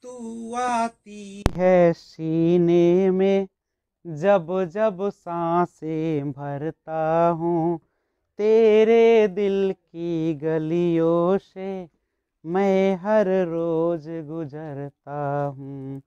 तू आती है सीने में, जब जब सांसें भरता हूँ। तेरे दिल की गलियों से मैं हर रोज गुजरता हूँ।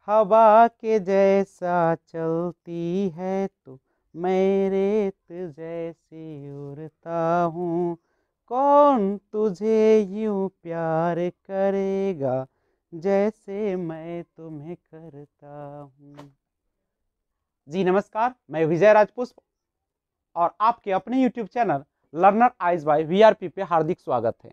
हवा के जैसा चलती है तो मैं रेत जैसी उड़ता हूँ। कौन तुझे यूं प्यार करेगा जैसे मैं तुम्हें करता हूँ। जी नमस्कार, मैं विजय राजपुष्प और आपके अपने YouTube channel learner eyes by VRP पे हार्दिक स्वागत है।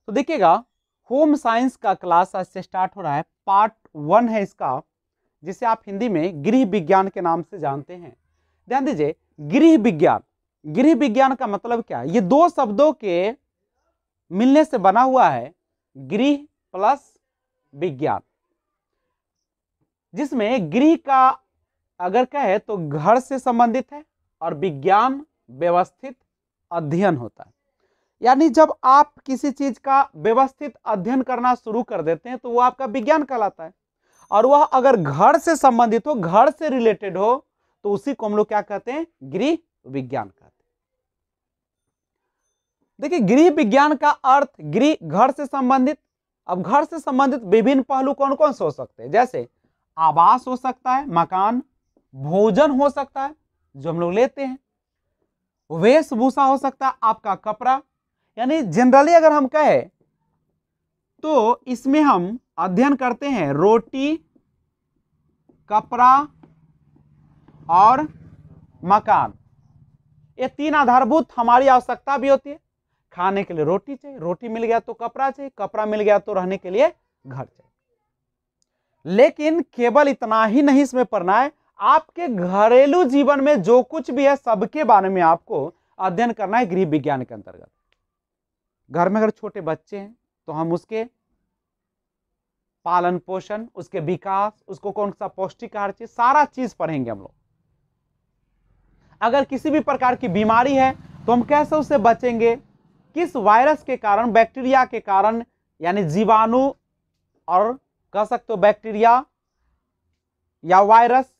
तो देखिएगा, होम साइंस का क्लास आज से स्टार्ट हो रहा है। पार्ट 1 है इसका, जिसे आप हिंदी में गृह विज्ञान के नाम से जानते हैं। ध्यान दीजिए, गृह विज्ञान, गृह विज्ञान का मतलब क्या है? ये दो शब्दों के मिलने से बना हुआ है, गृह प्लस विज्ञान, जिसमें गृह का अगर कहे तो घर से संबंधित है और विज्ञान व्यवस्थित अध्ययन होता है। यानी जब आप किसी चीज का व्यवस्थित अध्ययन करना शुरू कर देते हैं तो वो आपका विज्ञान कहलाता है। और वह अगर घर से संबंधित हो, घर से रिलेटेड हो, तो उसी को हम लोग क्या कहते हैं? गृह विज्ञान कहते हैं। देखिए, गृह विज्ञान का अर्थ गृह, घर से संबंधित। अब घर से संबंधित विभिन्न पहलू कौन कौन से हो सकते हैं? जैसे आवास हो सकता है, मकान, भोजन हो सकता है जो हम लोग लेते हैं, वेशभूषा हो सकता है, आपका कपड़ा। यानी जनरली अगर हम कहें तो इसमें हम अध्ययन करते हैं रोटी, कपड़ा और मकान। ये तीन आधारभूत हमारी आवश्यकता भी होती है। खाने के लिए रोटी चाहिए, रोटी मिल गया तो कपड़ा चाहिए, कपड़ा मिल गया तो रहने के लिए घर चाहिए। लेकिन केवल इतना ही नहीं इसमें पढ़ना है, आपके घरेलू जीवन में जो कुछ भी है सबके बारे में आपको अध्ययन करना है गृह विज्ञान के अंतर्गत। घर में अगर छोटे बच्चे हैं तो हम उसके पालन पोषण, उसके विकास, उसको कौन सा पौष्टिक आहार चाहिए, सारा चीज पढ़ेंगे हम लोग। अगर किसी भी प्रकार की बीमारी है तो हम कैसे उससे बचेंगे, किस वायरस के कारण, बैक्टीरिया के कारण, यानी जीवाणु और कह सकते हो बैक्टीरिया या वायरस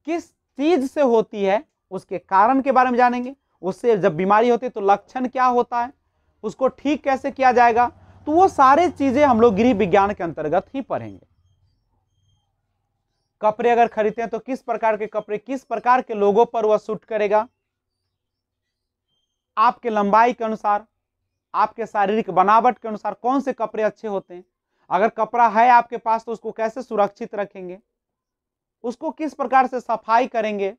किस चीज से होती है, उसके कारण के बारे में जानेंगे। उससे जब बीमारी होती है तो लक्षण क्या होता है, उसको ठीक कैसे किया जाएगा, तो वो सारे चीजें हम लोग गृह विज्ञान के अंतर्गत ही पढ़ेंगे। कपड़े अगर खरीदते हैं तो किस प्रकार के कपड़े किस प्रकार के लोगों पर वह सूट करेगा, आपके लंबाई के अनुसार, आपके शारीरिक बनावट के अनुसार कौन से कपड़े अच्छे होते हैं। अगर कपड़ा है आपके पास तो उसको कैसे सुरक्षित रखेंगे, उसको किस प्रकार से सफाई करेंगे।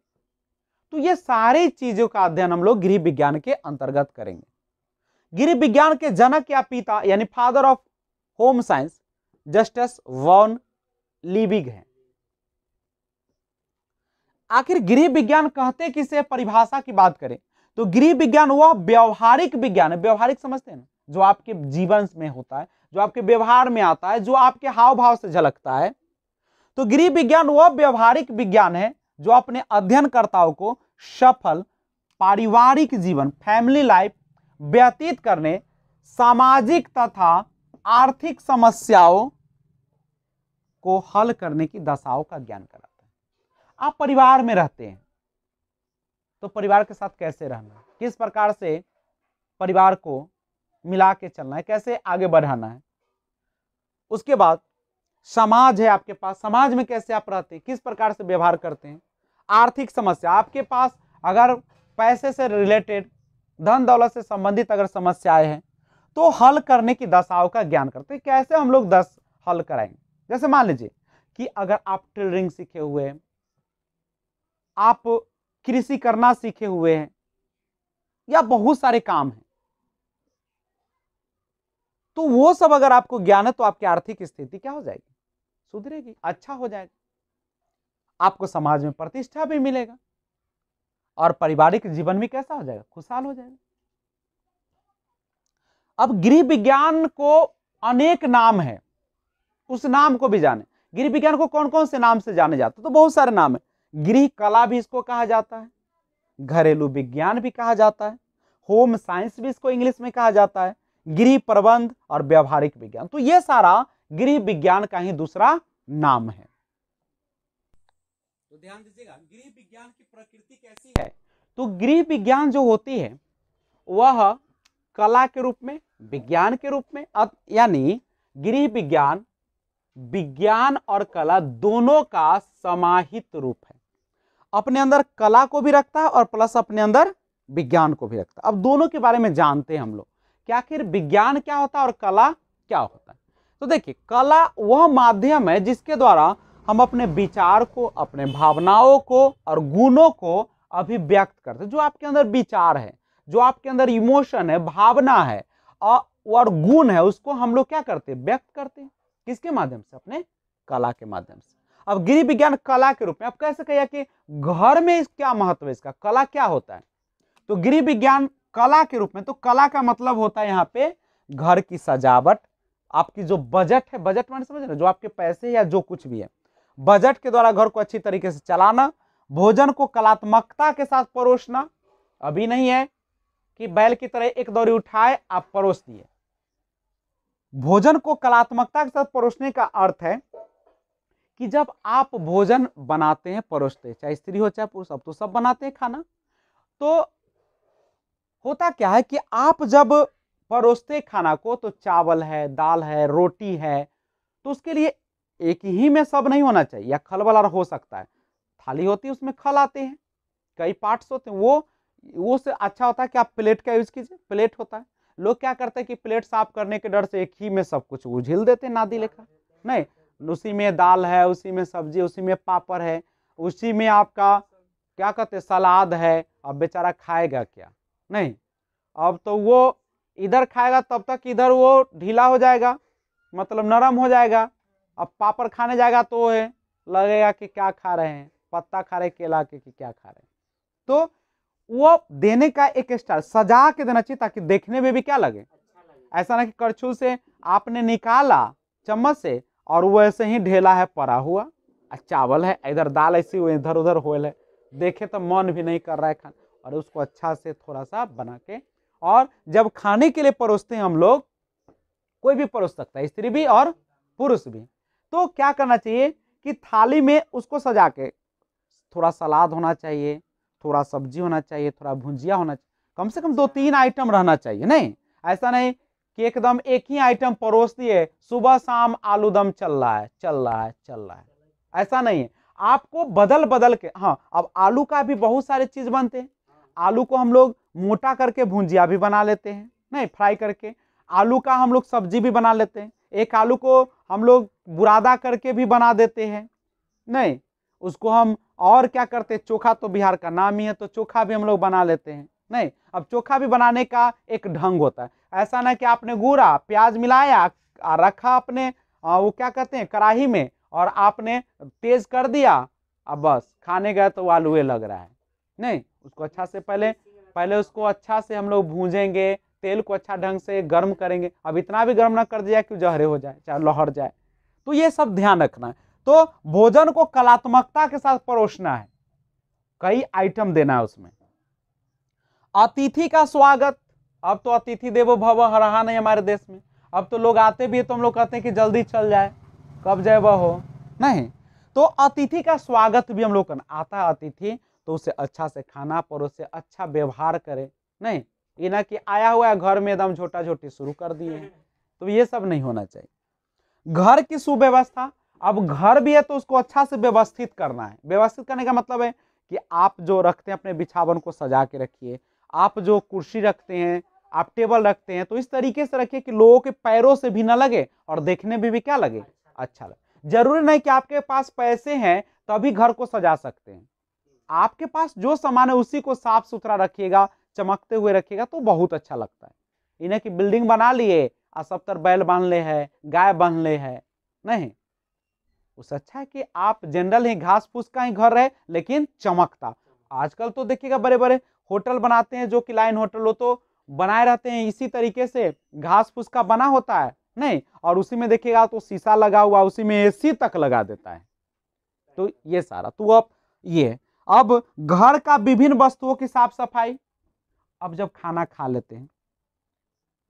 तो ये सारी चीजों का अध्ययन हम लोग गृह विज्ञान के अंतर्गत करेंगे। गृह विज्ञान के जनक या पिता यानी father of home science Justus von Liebig हैं। आखिर गृह विज्ञान कहते किसे, परिभाषा की बात करें तो गृह विज्ञान वह व्यवहारिक विज्ञान है। व्यवहारिक समझते हैं ना, जो आपके जीवन में होता है, जो आपके व्यवहार में आता है, जो आपके हाव भाव से झलकता है। तो गृह विज्ञान वह व्यवहारिक विज्ञान है जो अपने अध्ययनकर्ताओं को सफल पारिवारिक जीवन, फैमिली लाइफ व्यतीत करने, सामाजिक तथा आर्थिक समस्याओं को हल करने की दशाओं का ज्ञान कराता है। आप परिवार में रहते हैं तो परिवार के साथ कैसे रहना है, किस प्रकार से परिवार को मिला के चलना है, कैसे आगे बढ़ाना है। उसके बाद समाज है आपके पास, समाज में कैसे आप रहते हैं, किस प्रकार से व्यवहार करते हैं। आर्थिक समस्या, आपके पास अगर पैसे से रिलेटेड, धन दौलत से संबंधित अगर समस्याएं हैं तो हल करने की दशाओं का ज्ञान करते हैं। कैसे हम लोग 10 हल कराएंगे। जैसे मान लीजिए कि अगर आप टेलरिंग सीखे हुए हैं, आप कृषि करना सीखे हुए हैं, या बहुत सारे काम हैं, तो वो सब अगर आपको ज्ञान है तो आपकी आर्थिक स्थिति क्या हो जाएगी, सुधरेगी, अच्छा हो जाएगा। आपको समाज में प्रतिष्ठा भी मिलेगा और पारिवारिक जीवन भी कैसा हो जाएगा, खुशहाल हो जाएगा। अब गृह विज्ञान को अनेक नाम है, उस नाम को भी जाने। गृह विज्ञान को कौन कौन से नाम से जाने जाते, तो बहुत सारे नाम है। गृह कला भी इसको कहा जाता है, घरेलू विज्ञान भी कहा जाता है, होम साइंस भी इसको इंग्लिश में कहा जाता है, गृह प्रबंध और व्यवहारिक विज्ञान। तो ये सारा गृह विज्ञान का ही दूसरा नाम है। तो ध्यान दीजिएगा, गृह विज्ञान की प्रकृति कैसी है। तो गृह विज्ञान जो होती है वह कला के रूप में, विज्ञान के रूप में, यानी गृह विज्ञान विज्ञान और कला दोनों का समाहित रूप है। अपने अंदर कला को भी रखता है और प्लस अपने अंदर विज्ञान को भी रखता है। अब दोनों के बारे में जानते हैं हम लोग कि आखिर विज्ञान क्या होता है और कला क्या होता है। तो देखिए, कला वह माध्यम है जिसके द्वारा हम अपने विचार को, अपने भावनाओं को और गुणों को अभिव्यक्त करते हैं। जो आपके अंदर विचार है, जो आपके अंदर इमोशन है, भावना है और गुण है, उसको हम लोग क्या करते हैं, व्यक्त करते हैं। किसके माध्यम से, अपने कला के माध्यम से। अब गृह विज्ञान कला के रूप में, अब कैसे कहिए कि घर में क्या महत्व है इसका, कला क्या होता है। तो गृह विज्ञान कला के रूप में, तो कला का मतलब होता है यहाँ पे घर की सजावट, आपकी जो बजट है, बजट मैंने समझ रहे, जो आपके पैसे या जो कुछ भी है, बजट के द्वारा घर को अच्छी तरीके से चलाना, भोजन को कलात्मकता के साथ परोसना। अभी नहीं है कि बैल की तरह एक दौरी उठाए आप परोस दिए। भोजन को कलात्मकता के साथ परोसने का अर्थ है कि जब आप भोजन बनाते हैं, परोसते हैं, चाहे स्त्री हो चाहे पुरुष, अब तो सब बनाते हैं खाना, तो होता क्या है कि आप जब परोसते खाना को, तो चावल है, दाल है, रोटी है, तो उसके लिए एक ही में सब नहीं होना चाहिए, या खल वाला हो सकता है। थाली होती है, उसमें खल आते हैं, कई पार्ट्स होते हैं, वो से अच्छा होता है कि आप प्लेट का यूज कीजिए। प्लेट होता है, लोग क्या करते हैं कि प्लेट साफ करने के डर से एक ही में सब कुछ उझिल देते हैं, नादी लेखा। नहीं, उसी में दाल है, उसी में सब्जी, उसी में पापड़ है, उसी में आपका क्या कहते हैं सलाद है। अब बेचारा खाएगा क्या, नहीं, अब तो वो इधर खाएगा तब तक इधर वो ढीला हो जाएगा, मतलब नरम हो जाएगा। अब पापड़ खाने जाएगा तो है लगेगा कि क्या खा रहे हैं, पत्ता खा रहे, केला के कि क्या खा रहे हैं। तो वो देने का एक स्टाइल सजा के देना चाहिए ताकि देखने में भी क्या लगे, ऐसा ना कि करछुल से आपने निकाला चम्मच से और वो ऐसे ही ढेला है पड़ा हुआ, चावल है इधर, दाल ऐसी इधर उधर होल है, देखे तो मन भी नहीं कर रहा है खाने, और उसको अच्छा से थोड़ा सा बना के, और जब खाने के लिए परोसते हैं हम लोग, कोई भी परोस सकता है, स्त्री भी और पुरुष भी, तो क्या करना चाहिए कि थाली में उसको सजा के थोड़ा सलाद होना चाहिए, थोड़ा सब्जी होना चाहिए, थोड़ा भुंजिया होना चाहिए, कम से कम 2-3 आइटम रहना चाहिए। नहीं, ऐसा नहीं कि एकदम एक ही आइटम परोस दिए, सुबह शाम आलू दम चल रहा है, चल रहा है, चल रहा है, ऐसा नहीं है। आपको बदल बदल के, हाँ, अब आलू का भी बहुत सारे चीज बनते हैं। आलू को हम लोग मोटा करके भुंजिया भी बना लेते हैं, नहीं, फ्राई करके। आलू का हम लोग सब्जी भी बना लेते हैं। एक आलू को हम लोग बुरादा करके भी बना देते हैं, नहीं, उसको हम और क्या करते हैं, चोखा तो बिहार का नाम ही है, तो चोखा भी हम लोग बना लेते हैं। नहीं, अब चोखा भी बनाने का एक ढंग होता है, ऐसा ना कि आपने गुड़ा प्याज मिलाया रखा अपने वो क्या कहते हैं कढ़ाई में, और आपने तेज कर दिया, अब बस खाने गए तो आलूए लग रहा है। नहीं, उसको अच्छा से पहले उसको अच्छा से हम लोग भूंजेंगे, तेल को अच्छा ढंग से गर्म करेंगे। अब इतना भी गर्म ना कर दिया कि जहरे हो जाए, चाहे लहर जाए, तो ये सब ध्यान रखना है। तो भोजन को कलात्मकता के साथ परोसना है, कई आइटम देना है उसमें। अतिथि का स्वागत, अब तो अतिथि देवो भव रहा नहीं हमारे देश में। अब तो लोग आते भी है तो हम लोग कहते हैं कि जल्दी चल जाए, कब जाए वह हो, नहीं। तो अतिथि का स्वागत भी हम लोग करना आता है। अतिथि तो उसे अच्छा से खाना परोसे, अच्छा व्यवहार करे, नहीं ये ना कि आया हुआ है घर में एकदम छोटा छोटी शुरू कर दिए, तो ये सब नहीं होना चाहिए। घर की सुव्यवस्था, अब घर भी है तो उसको अच्छा से व्यवस्थित करना है। व्यवस्थित करने का मतलब है कि आप जो रखते हैं अपने बिछावन को सजा के रखिए, आप जो कुर्सी रखते हैं, आप टेबल रखते हैं, तो इस तरीके से रखिए कि लोगों के पैरों से भी ना लगे और देखने में भी क्या लगे, अच्छा लगे। जरूरी नहीं कि आपके पास पैसे हैं तभी घर को सजा सकते हैं। आपके पास जो सामान है उसी को साफ सुथरा रखिएगा, चमकते हुए रखिएगा तो बहुत अच्छा लगता है। इन्हें कि बिल्डिंग बना लिए और सब तरफ बैल बांध ले है, गाय बांध ले है, नहीं, उससे अच्छा है कि आप जनरल ही घास फूस का ही घर रहे लेकिन चमकता। आजकल तो देखिएगा बड़े बड़े होटल बनाते हैं, जो कि लाइन होटल हो तो बनाए रहते हैं इसी तरीके से, घास फूस का बना होता है, नहीं, और उसी में देखिएगा तो शीशा लगा हुआ, उसी में एसी तक लगा देता है। तो ये सारा तो अब घर का विभिन्न वस्तुओं की साफ सफाई। अब जब खाना खा लेते हैं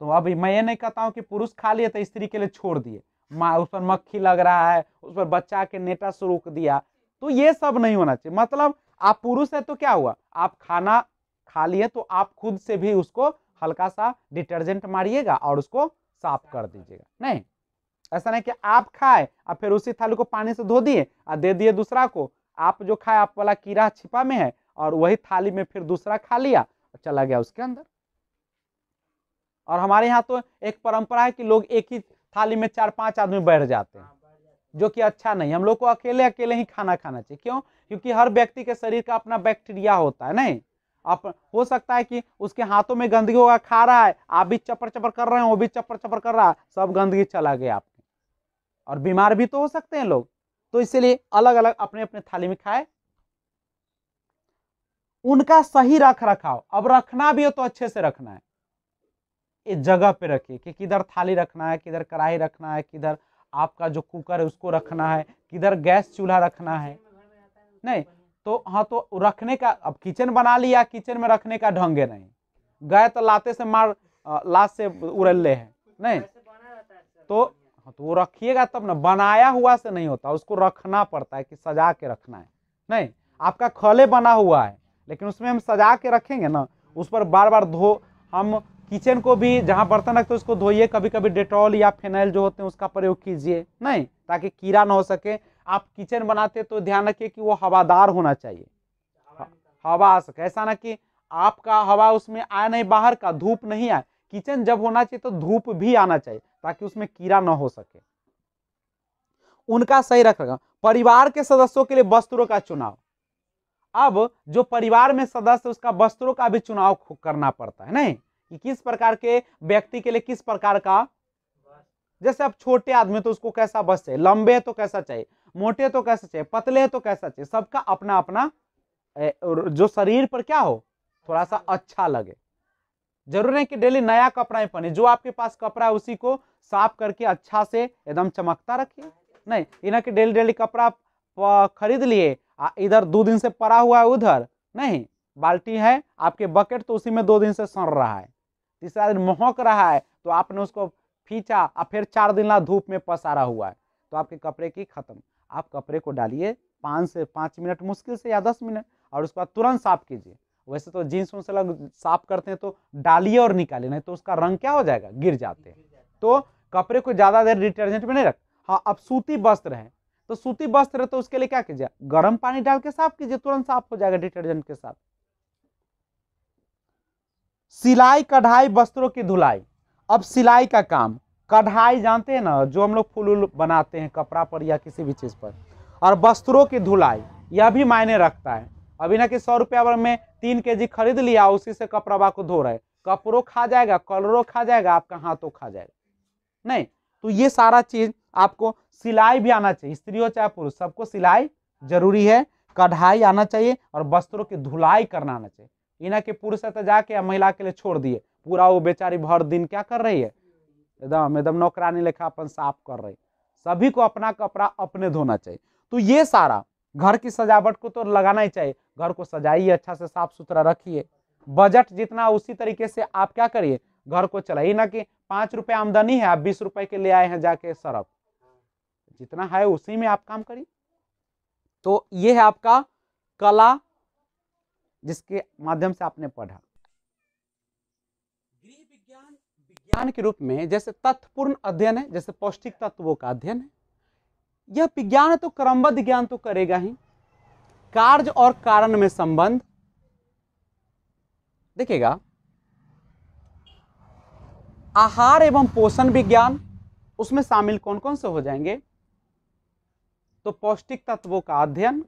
तो अब मैं ये नहीं कहता हूं कि पुरुष खा लिए तो स्त्री के लिए छोड़ दिए, उस पर मक्खी लग रहा है, उस पर बच्चा के नेटा से रोक दिया, तो ये सब नहीं होना चाहिए। मतलब आप पुरुष है तो क्या हुआ, आप खाना खा लिए तो आप खुद से भी उसको हल्का सा डिटर्जेंट मारिएगा और उसको साफ कर दीजिएगा। नहीं, ऐसा नहीं कि आप खाए और फिर उसी थाली को पानी से धो दिए और दे दिए दूसरा को, आप जो खाए आप वाला कीड़ा छिपा में है और वही थाली में फिर दूसरा खा लिया और चला गया उसके अंदर। और हमारे यहाँ तो एक परंपरा है कि लोग एक ही थाली में 4-5 आदमी बैठ जाते हैं, जो कि अच्छा नहीं। हम लोग को अकेले अकेले ही खाना खाना चाहिए। क्यों? क्योंकि हर व्यक्ति के शरीर का अपना बैक्टीरिया होता है। नहीं, आप हो सकता है कि उसके हाथों में गंदगी होगा, खा रहा है, आप भी चपर चपर कर रहे हैं, वो भी चपर चपर कर रहा है, सब गंदगी चला गया आपके, और बीमार भी तो हो सकते हैं लोग। तो इसीलिए अलग अलग अपने अपने थाली में खाए। उनका सही रख रखाव, अब रखना भी हो तो अच्छे से रखना है। इस जगह पे रखिए कि किधर थाली रखना है, किधर कढ़ाई रखना है, किधर आपका जो कुकर है उसको रखना है, किधर गैस चूल्हा रखना है। नहीं तो हाँ, तो रखने का, अब किचन बना लिया, किचन में रखने का ढंग है नहीं, गए तो लाते से मार लाश से उड़ले है। नहीं तो हाँ, तो वो रखिएगा तब ना, बनाया हुआ से नहीं होता, उसको रखना पड़ता है कि सजा के रखना है। नहीं, आपका खले बना हुआ है लेकिन उसमें हम सजा के रखेंगे ना, उस पर बार बार हम किचन को भी जहां बर्तन रखते हैं उसको धोइए, कभी कभी डेटॉल या फिनाइल जो होते हैं उसका प्रयोग कीजिए। नहीं, ताकि कीड़ा ना हो सके। आप किचन बनाते तो ध्यान रखिए कि वो हवादार होना चाहिए, हवा आ सके, ऐसा ना कि आपका हवा उसमें आए नहीं, बाहर का धूप नहीं आए। किचन जब होना चाहिए तो धूप भी आना चाहिए ताकि उसमें कीड़ा ना हो सके। उनका सही रखेगा। परिवार के सदस्यों के लिए वस्त्रों का चुनाव, अब जो परिवार में सदस्य उसका वस्त्रों का भी चुनाव करना पड़ता है। नहीं कि किस प्रकार के व्यक्ति के लिए किस प्रकार का, जैसे अब छोटे आदमी तो उसको कैसा वस्त्र चाहिए, लंबे तो कैसा चाहिए, मोटे तो कैसा चाहिए, पतले तो कैसा चाहिए, सबका अपना अपना जो शरीर पर क्या हो, थोड़ा सा अच्छा लगे। जरूरी नहीं कि डेली नया कपड़ा ही पहने, जो आपके पास कपड़ा है उसी को साफ करके अच्छा से एकदम चमकता रखिए। नहीं इन्हें कि डेली डेली कपड़ा खरीद लिए, इधर 2 दिन से पड़ा हुआ है, उधर नहीं, बाल्टी है आपके बकेट तो उसी में 2 दिन से सड़ रहा है, तीसरा दिन महक रहा है तो आपने उसको खींचा और फिर 4 दिन ला धूप में पसारा हुआ है, तो आपके कपड़े की खत्म। आप कपड़े को डालिए 5 से 5 मिनट मुश्किल से या 10 मिनट, और उसके बाद तुरंत साफ कीजिए। वैसे तो जीन्स से लोग साफ करते हैं तो डालिए और निकालिए, नहीं तो उसका रंग क्या हो जाएगा, गिर जाते हैं। तो कपड़े को ज्यादा देर डिटर्जेंट में नहीं रख। हाँ, अब सूती वस्त्र है तो सूती वस्त्र है तो उसके लिए क्या कीजिए, गर्म पानी डाल के साफ कीजिए, तुरंत साफ हो जाएगा डिटर्जेंट के साथ। सिलाई कढ़ाई वस्त्रों की धुलाई, अब सिलाई का काम, कढ़ाई जानते हैं ना, जो हम लोग फूल बनाते हैं कपड़ा पर या किसी भी चीज पर, और वस्त्रों की धुलाई यह भी मायने रखता है। अभी ना कि 100 रुपया में 3 kg खरीद लिया, उसी से कपड़ा को धो रहे, कपड़ों खा जाएगा, कलरों खा जाएगा, आपका हाथों खा जाएगा। नहीं तो ये सारा चीज आपको, सिलाई भी आना चाहिए, स्त्री हो चाहे पुरुष, सबको सिलाई जरूरी है, कढ़ाई आना चाहिए और वस्त्रों की धुलाई करना आना चाहिए। इन्हें के पुरुष है तो जाके या महिला के लिए छोड़ दिए, पूरा वो बेचारी भर दिन क्या कर रही है, एकदम एकदम नौकरानी लेखा अपन साफ कर रही। सभी को अपना कपड़ा अपने धोना चाहिए। तो ये सारा घर की सजावट को तो लगाना ही चाहिए, घर को सजाइए, अच्छा से साफ सुथरा रखिए, बजट जितना उसी तरीके से आप क्या करिए, घर को चलाइए। ना कि 5 रुपए आमदनी है, आप 20 रुपए के ले आए हैं जाके सरफ, जितना है उसी में आप काम करिए। तो ये है आपका कला जिसके माध्यम से आपने पढ़ा। गृह विज्ञान विज्ञान के रूप में जैसे तथ्यपूर्ण अध्ययन है, जैसे पौष्टिक तत्वों का अध्ययन है, यह विज्ञान है तो क्रमबद्ध ज्ञान तो करेगा ही। कार्य और कारण में संबंध देखिएगा, आहार एवं पोषण विज्ञान, उसमें शामिल कौन कौन से हो जाएंगे, तो पौष्टिक तत्वों का अध्ययन,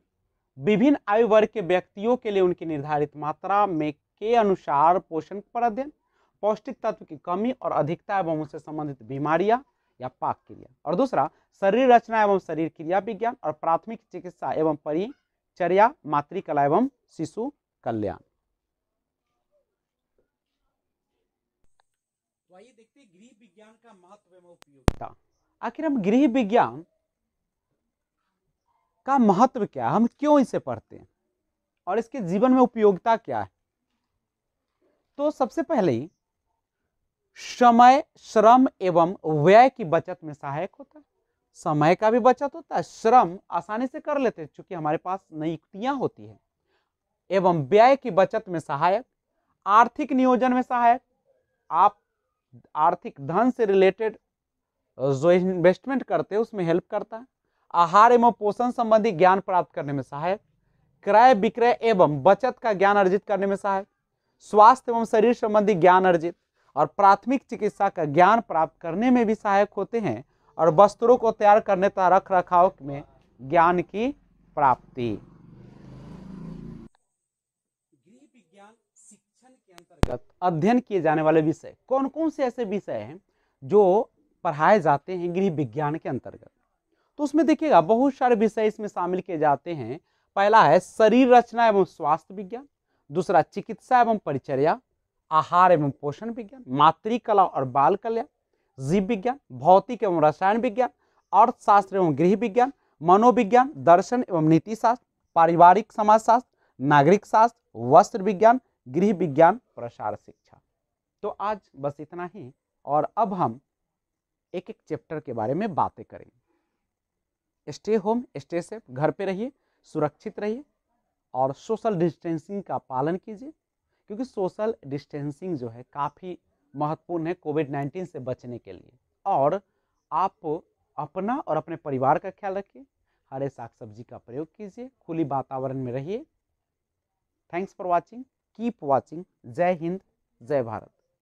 विभिन्न आयु वर्ग के व्यक्तियों के लिए उनकी निर्धारित मात्रा में के अनुसार पोषण पर अध्ययन, पौष्टिक तत्व की कमी और अधिकता एवं उससे संबंधित बीमारियां या पाक क्रिया, और दूसरा शरीर रचना एवं शरीर क्रिया विज्ञान और प्राथमिक चिकित्सा एवं परिचर्या, मातृकला एवं शिशु कल्याण। तो आइए देखते हैं गृह विज्ञान का महत्व एवं उपयोगिता। आखिर हम गृह विज्ञान का महत्व क्या है, हम क्यों इसे पढ़ते हैं और इसके जीवन में उपयोगिता क्या है। तो सबसे पहले समय, श्रम एवं व्यय की बचत में सहायक होता है। समय का भी बचत होता है, श्रम आसानी से कर लेते हैं क्योंकि हमारे पास नई युक्तियां होती है, एवं व्यय की बचत में सहायक, आर्थिक नियोजन में सहायक, आप आर्थिक धन से रिलेटेड जो इन्वेस्टमेंट करते हैं उसमें हेल्प करता है, आहार एवं पोषण संबंधी ज्ञान प्राप्त करने में सहायक, क्रय विक्रय एवं बचत का ज्ञान अर्जित करने में सहायक, स्वास्थ्य एवं शरीर संबंधी ज्ञान अर्जित और प्राथमिक चिकित्सा का ज्ञान प्राप्त करने में भी सहायक होते हैं, और वस्त्रों को तैयार करने तथा रख रखाव में ज्ञान की प्राप्ति। गृह विज्ञान शिक्षण के अंतर्गत अध्ययन किए जाने वाले विषय कौन कौन से ऐसे विषय हैं जो पढ़ाए जाते हैं गृह विज्ञान के अंतर्गत? तो उसमें देखिएगा बहुत सारे विषय इसमें शामिल किए जाते हैं। पहला है शरीर रचना एवं स्वास्थ्य विज्ञान, दूसरा चिकित्सा एवं परिचर्या, आहार एवं पोषण विज्ञान, मातृकला और बाल कल्याण, जीव विज्ञान, भौतिक एवं रसायन विज्ञान, अर्थशास्त्र एवं गृह विज्ञान, मनोविज्ञान, दर्शन एवं नीति शास्त्र, पारिवारिक समाजशास्त्र, नागरिक शास्त्र, वस्त्र विज्ञान, गृह विज्ञान, प्रसार शिक्षा। तो आज बस इतना ही, और अब हम एक एक चैप्टर के बारे में बातें करेंगे। स्टे होम, स्टे सेफ, घर पे रहिए, सुरक्षित रहिए और सोशल डिस्टेंसिंग का पालन कीजिए, क्योंकि सोशल डिस्टेंसिंग जो है काफ़ी महत्वपूर्ण है कोविड-19 से बचने के लिए। और आप अपना और अपने परिवार का ख्याल रखिए, हरे साग सब्जी का प्रयोग कीजिए, खुली वातावरण में रहिए। Thanks for watching, keep watching. जय हिंद, जय भारत।